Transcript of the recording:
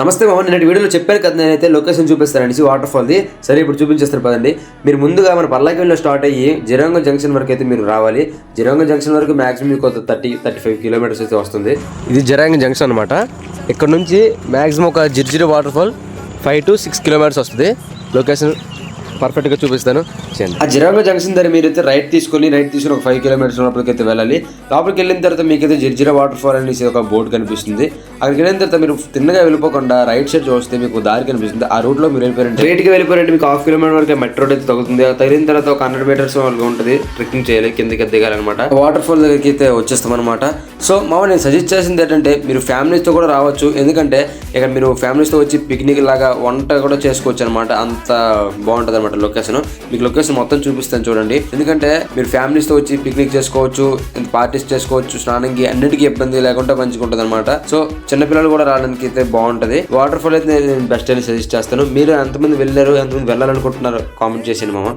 నమస్తే మామ, నేను వీడియోలో చెప్పాను కదా నేనైతే లొకేషన్ చూపిస్తాననేసి వాటర్ ఫాల్ది. సరే ఇప్పుడు చూపించేస్తారు పదండి. మీరు ముందుగా మన పర్లాకిలో స్టార్ట్ అయ్యి జిరాంగం జంక్షన్ వరకు అయితే మీరు రావాలి. జిరాంగం జంక్షన్ వరకు మాక్సిమం మీకు 30-35 కిలోమీటర్స్ అయితే వస్తుంది. ఇది జిరాంగం జంక్షన్ అనమాట. ఇక్కడ నుంచి మాక్సిమం ఒక జిర్జిరి వాటర్ ఫాల్ 5 to 6 కిలోమీటర్స్ వస్తుంది. లొకేషన్ పర్ఫెక్ట్గా చూపిస్తాను. ఆ జిరాంగం జంక్షన్ దగ్గర మీరైతే రైట్ తీసుకొని ఒక 5 కిలోమీటర్స్ లోపలికి అయితే వెళ్ళాలి. లోపలికి వెళ్ళిన తర్వాత మీకైతే జిర్జిరా వాటర్ ఫాల్ అనేసి ఒక బోర్డు కనిపిస్తుంది. అక్కడికి వెళ్ళిన తర్వాత మీరు తిన్నగా వెళ్ళిపోకుండా రైట్ సైడ్ చూస్తే మీకు దారి కనిపిస్తుంది. ఆ రూట్ లో మీరు వెళ్ళిపోయారంటే స్ట్రైట్గా వెళ్ళిపోయారంటే మీకు 1/2 కిలోమీటర్ వరకు మెట్రో రోడ్ అయితే తగ్గుతుంది. తగిలిన తర్వాత ఒక 100 మీటర్స్ ఉంటుంది. ట్రెక్కింగ్ చేయాలి, కిందకి దిగాలన్నమాట. వాటర్ ఫాల్ దగ్గరికి అయితే వచ్చేస్తాం అనమాట. సో మామ నేను సజెస్ట్ చేసింది ఏంటంటే మీరు ఫ్యామిలీస్తో కూడా రావచ్చు. ఎందుకంటే ఇక్కడ మీరు ఫ్యామిలీస్తో వచ్చి పిక్నిక్ లాగా వంట కూడా చేసుకోవచ్చు అనమాట. అంత బాగుంటుంది అనమాట లొకేషన్. మీకు లొకేషన్ మొత్తం చూపిస్తాను చూడండి. ఎందుకంటే మీరు ఫ్యామిలీస్తో వచ్చి పిక్నిక్ చేసుకోవచ్చు, పార్టీస్ చేసుకోవచ్చు, స్నానంకి అన్నిటికీ ఇబ్బంది లేకుండా మంచిగా ఉంటుంది అనమాట. సో చిన్నపిల్లలు కూడా రావడానికి అయితే బాగుంటది. వాటర్ ఫాల్ అయితే నేను బెస్ట్ అని సజెస్ట్ చేస్తాను. మీరు ఎంతమంది వెళ్ళారు, ఎంతమంది వెళ్ళాలనుకుంటున్నారు కామెంట్ చేసేయండి మామ.